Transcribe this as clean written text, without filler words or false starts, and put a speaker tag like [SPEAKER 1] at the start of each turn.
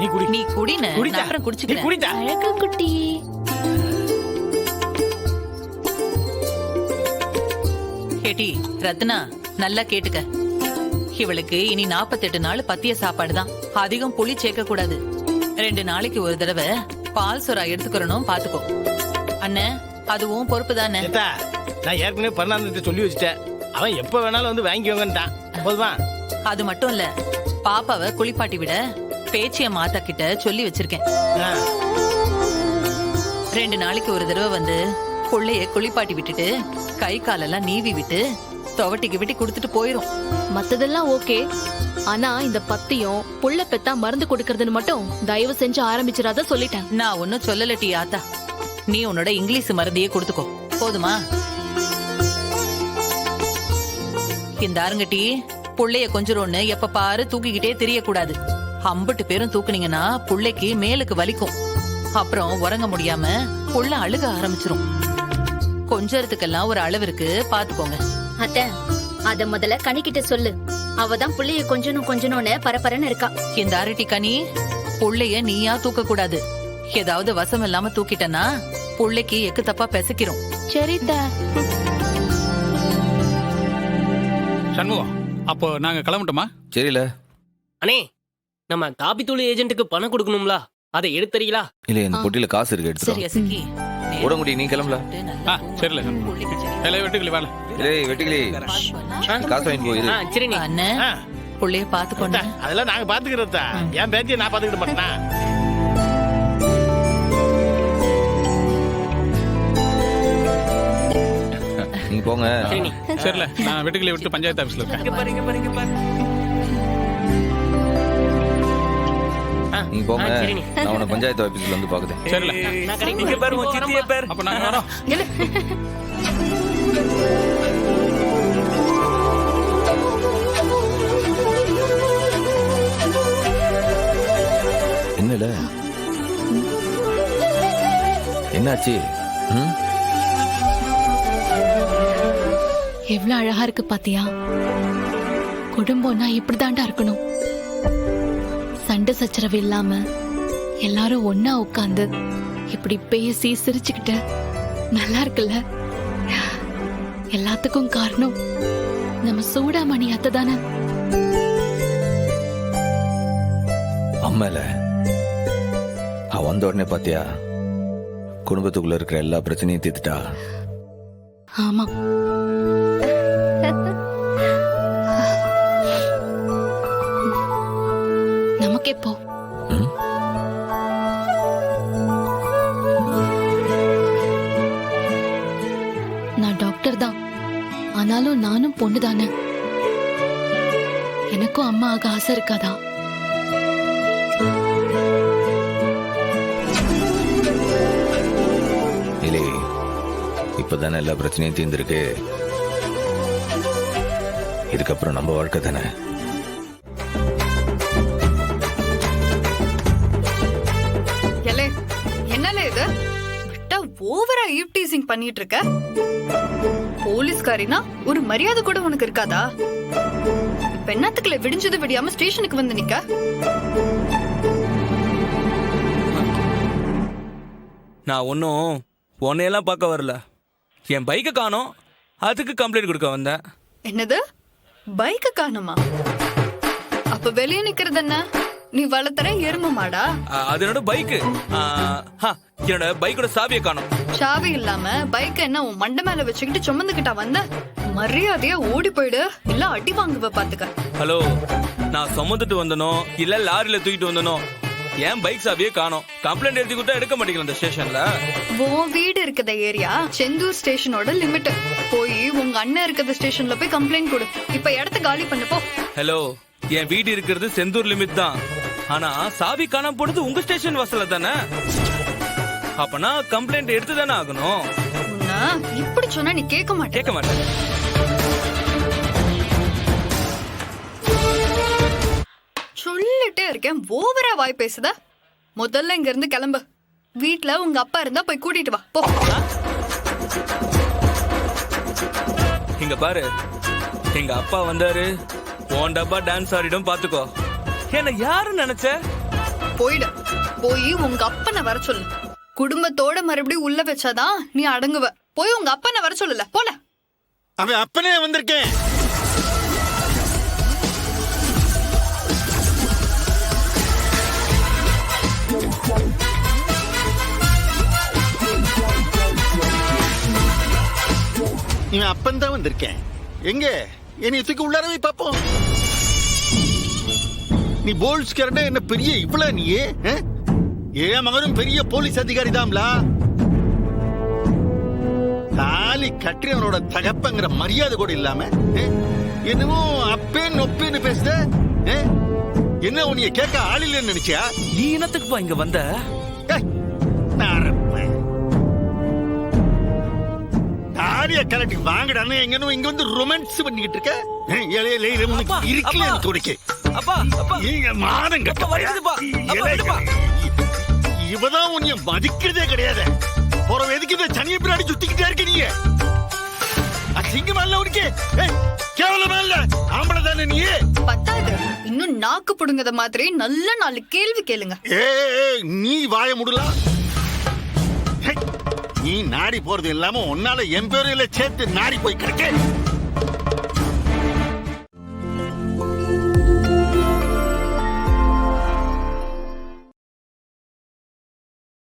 [SPEAKER 1] நீ குடி.
[SPEAKER 2] நீ குடின
[SPEAKER 1] குடிடா.
[SPEAKER 2] அப்புறம்
[SPEAKER 1] நீ
[SPEAKER 2] குடிச்சுக்கிறேன்.
[SPEAKER 1] குடிடா.
[SPEAKER 3] அழகு குட்டி.
[SPEAKER 2] கேட்டி ரத்னா, நல்லா கேட்டுக்க. இவளுக்கு இனி 48 நாள் பத்திய சாப்பாடுதான். அதிகம் புளி சேர்க்க கூடாது. 2 நாளைக்கு ஒரு தடவை பால் சொரா எடுத்துக்கிறனும் பாத்துக்கோ. அண்ணே, அதுவும் பொறுப்பு தானே.
[SPEAKER 1] ஏத்தா, நான் ஏற்கனவே பண்ணாந்து சொல்லி வச்சுட்டேன். அவன் எப்ப வேணாலும் வந்து வாங்கிக்கோங்கன்ட்டான். போதுமா?
[SPEAKER 2] அது மட்டும் இல்ல, பாப்பாவை குளிப்பாட்டி விட பேச்சிய மாத்தா கிட்ட சொல்லி வச்சிருக்கேன்.
[SPEAKER 1] ஆ.
[SPEAKER 2] 2 நாளைக்கு ஒரு தடவை வந்து புள்ளைய குளிப்பாட்டி விட்டுட்டு கை காலெல்லாம் நீவி விட்டு துவட்டிக்கு விட்டு கொடுத்துட்டு போயிரும்.
[SPEAKER 3] மத்ததெல்லாம் ஓகே. ஆனா இந்த பத்தியும் புள்ள பெத்தா மருந்து கொடுக்கறதுன்னு மட்டும் தயவு செஞ்சு ஆரம்பிச்சிடாத சொல்லிட்டேன்.
[SPEAKER 2] நான் ஒன்னும் சொல்லல டி ஆத்தா. நீ உன்னோட இங்கிலீஷ் மருந்தையே கொடுத்துக்கோ, போதுமா? இந்த ஆருங்கட்டி, புள்ளைய கொஞ்சரோன்னு எப்ப பாரு தூக்கிக்கிட்டே தெரியக்கூடாது. 50 பேரும் தூக்குனீங்கன்னா புள்ளைக்கு மேலுக்கு வலிக்கும். அப்புறம் உறங்க முடியாம புள்ள அழுக ஆரம்பிச்சிரும். கொஞ்சறதுக்கெல்லாம் ஒரு அளவு இருக்கு, பாத்துக்கோங்க.
[SPEAKER 4] அத்த, அத முதல்ல கனிக்கிட்ட சொல்லு. அவதான் புள்ளைய கொஞ்சணும்னு பரபரன்னு இருக்கா.
[SPEAKER 2] இந்த அரட்டி கனி, புள்ளைய நீயா தூக்க கூடாது. ஏதாவது வசம் இல்லாம தூக்கிட்டனா புள்ளைக்கு எக்கு தப்பா பெசக்கிறோம்.
[SPEAKER 3] சரிதா.
[SPEAKER 5] சண்முகம், அப்போ நாங்க கிளம்பட்டோமா?
[SPEAKER 6] சரியில்ல.
[SPEAKER 7] அண்ணே, நம்ம காபி தூள் ஏஜென்ட்டுக்கு பணம் கொடுக்கணும்ல, அதை எடுத்துறீங்களா?
[SPEAKER 6] இல்ல, இந்த பொட்டியில காசு இருக்கு,
[SPEAKER 2] சரி
[SPEAKER 6] எடுத்துக்கலாம்.
[SPEAKER 2] அசக்கி,
[SPEAKER 6] ஓடங்குடி, நீ கிளம்பல.
[SPEAKER 5] சரியில்ல. எல்லாம் வெட்டுக்கிளி வேலை.
[SPEAKER 6] ஏய் வெட்டிக்கிளி, காசு வாங்கி போயிரு.
[SPEAKER 7] சரிண்ணே.
[SPEAKER 2] அண்ணே,
[SPEAKER 1] ஆ.
[SPEAKER 2] புள்ளைய பாத்துக்கோங்க.
[SPEAKER 1] அதெல்லாம் நாங்க பாத்துக்கிறதா. என் பேத்தியை நான் பாத்துக்கிட மாட்டேனா?
[SPEAKER 6] நீங்க போங்க.
[SPEAKER 7] சரிண்ணே.
[SPEAKER 5] சரியில்ல, நான் வெட்டுக்கிளி விட்டு பஞ்சாயத்து ஆபீஸ்ல இருக்கேன்.
[SPEAKER 7] இங்க பாரு, இங்க பாரு, இங்க பாரு.
[SPEAKER 6] நீங்க போங்க,
[SPEAKER 7] சரிண்ணே.
[SPEAKER 6] நான் உன்னை பஞ்சாயத்து ஆபீஸ்ல வந்து பாக்குறேன்.
[SPEAKER 5] சரியில்ல.
[SPEAKER 7] நான் கடைக்கு இங்க பாரு, உன் சித்தியை பாரு.
[SPEAKER 5] அப்ப நாங்க வரோம்.
[SPEAKER 6] என்னல என்னாச்சு? ம்?
[SPEAKER 3] எவ்வளவு அழகா இருக்கு பாத்தியா? குடும்பம்னா இப்படிதாண்டா இருக்கணும். சண்டை சச்சரவு இல்லாம எல்லாரும் ஒன்னா உட்காந்து இப்படி பேசி சிரிச்சுக்கிட்டு நல்லா இருக்குல்ல? எல்லாத்துக்கும் காரணம் நம்ம சூடாமணி அத்தை தானே.
[SPEAKER 6] அம்மால அவ வந்த உடனே பாத்தியா, குடும்பத்துக்குள்ள இருக்கிற எல்லா பிரச்சனையும் தீர்த்துட்டா.
[SPEAKER 3] ஆமா. நமக்கு எப்போ?
[SPEAKER 6] ம்?
[SPEAKER 3] நான் டாக்டர் தான், ஆனாலும் நானும் பொண்ணு தானே. எனக்கும் அம்மா ஆக ஆசை இருக்காதா?
[SPEAKER 6] இல்லை, இப்பதானே எல்லா பிரச்சனையும் தீர்ந்திருக்கு. இதுக்கப்புறம் நம்ம வாழ்க்கை தானே.
[SPEAKER 8] என்னல இது? விட்டா ஓவரா ஈவ்டீசிங் பண்ணிட்டு இருக்க. போலீஸ்காரினா ஒரு மரியாதை கூட உனக்கு இருக்காதா? இப்ப என்னத்துக்குள்ள விடிஞ்சது விடியாம ஸ்டேஷனுக்கு வந்து நிக்க?
[SPEAKER 9] நான் ஒன்னும் உன்னையெல்லாம் பார்க்க வரல. என் பைக்கை காணோம், அதுக்கு கம்ப்ளைண்ட் கொடுக்க வந்தேன்.
[SPEAKER 8] என்னது, பைக்க காணுமா? அப்ப வெளியே நிக்கிறது என்ன? நீ வளர்த்துற எரும மாடா?
[SPEAKER 9] அது என்னோட பைக்கு. என்னோட பைக்கோட சாவியை காணோம்.
[SPEAKER 8] சாவி இல்லாம பைக்க என்ன உன் மண்டை மேல வச்சுக்கிட்டு சுமந்துக்கிட்டா வந்த? மரியாதையா ஓடி போயிடு, இல்ல அடி வாங்குவ பாத்துக்க.
[SPEAKER 9] ஹலோ, நான் சுமந்துட்டு வந்தனோ இல்ல லாரியில தூக்கிட்டு வந்தனோ, என் பைக் சாவியே காணோம். கம்ப்ளைண்ட் எழுதி கொடுத்தா எடுக்க மாட்டேங்கல இந்த ஸ்டேஷன்ல.
[SPEAKER 8] உன் வீடு இருக்கிற ஏரியா செந்தூர் ஸ்டேஷனோட லிமிட். போய் உங்க அண்ணன் இருக்கிற ஸ்டேஷன்ல போய் கம்ப்ளைண்ட் கொடு. இப்ப இடத்த காலி பண்ணு போ.
[SPEAKER 9] ஹலோ, என் வீடு இருக்கிறது செந்தூர் லிமிட் தான். ஆனா சாவி காணாம போடுறது உங்க ஸ்டேஷன் வாசல்ல தானே. அப்பனா கம்ப்ளைண்ட் எடுத்து தானே ஆகணும்.
[SPEAKER 8] இப்படி சொன்னா நீ கேட்க மாட்டே.
[SPEAKER 9] கேட்க மாட்டேன்.
[SPEAKER 8] சொல்லிட்டே இருக்கேன், ஓவரா வாய் பேசுத. முதல்ல இங்க இருந்து கிளம்பு. வீட்ல உங்க அப்பா இருந்தா போய் கூட்டிட்டு வா போ.
[SPEAKER 9] இங்க பாரு, எங்க அப்பா வந்தாரு, உன் டப்பா டான்ஸ் ஆடிடும் பாத்துக்கோ. என்ன யாரு நினைச்ச?
[SPEAKER 8] போயிடு. போய் உங்க அப்பனை வர சொல்லு. குடும்பத்தோட மறுபடியும் உள்ள வச்சாதான் நீ அடங்குவ. போய் உங்க அப்பனை வர சொல்லல. போல
[SPEAKER 1] அவன் அப்பனே வந்திருக்கேன். இவன் அப்பன் தான் வந்திருக்கேன். எங்க என்னை தூக்கி உள்ளாரவே பாப்போம். நீ போல்ஸ்கரண்ட என்ன பெரிய இவ்வளவு நீயே? ஏன் மகனும் பெரிய போலீஸ் அதிகாரி தான்ல. தாலி கட்டினவனோட தகப்பங்கிற மரியாதை கூட இல்லாம என்னமோ அப்பேன்னு ஒப்பேன்னு பேசுத. என்ன உன்னைய கேட்க ஆள் இல்லைன்னு நினைச்சியா?
[SPEAKER 9] நீ என்னத்துக்குப்பா இங்க வந்த?
[SPEAKER 1] தாலிய கலட்டி வாங்கடான்னு எங்கன்னு இங்க வந்து ரொமான்ஸ் பண்ணிக்கிட்டு இருக்க. இருக்கல துடிக்க மானம் இவதான் உன்னைய மதிக்கிறதே கிடையாது. போற எதுக்கு சனிய பின்னாடி சுத்திக்கிட்டே இருக்க நீங்க? அசிங்கமா இல்ல உனக்கு? கேவலமா இல்ல? ஆம்பளை தானே நீ?
[SPEAKER 8] பத்தாது, இன்னும் நாக்கு புடுங்கத மாதிரி நல்ல 4 கேள்வி கேளுங்க.
[SPEAKER 1] நீ வாய முடலாம். நீ நாடி போறது இல்லாம உன்னால என் பேரையில சேர்த்து நாடி போய் கிடக்க.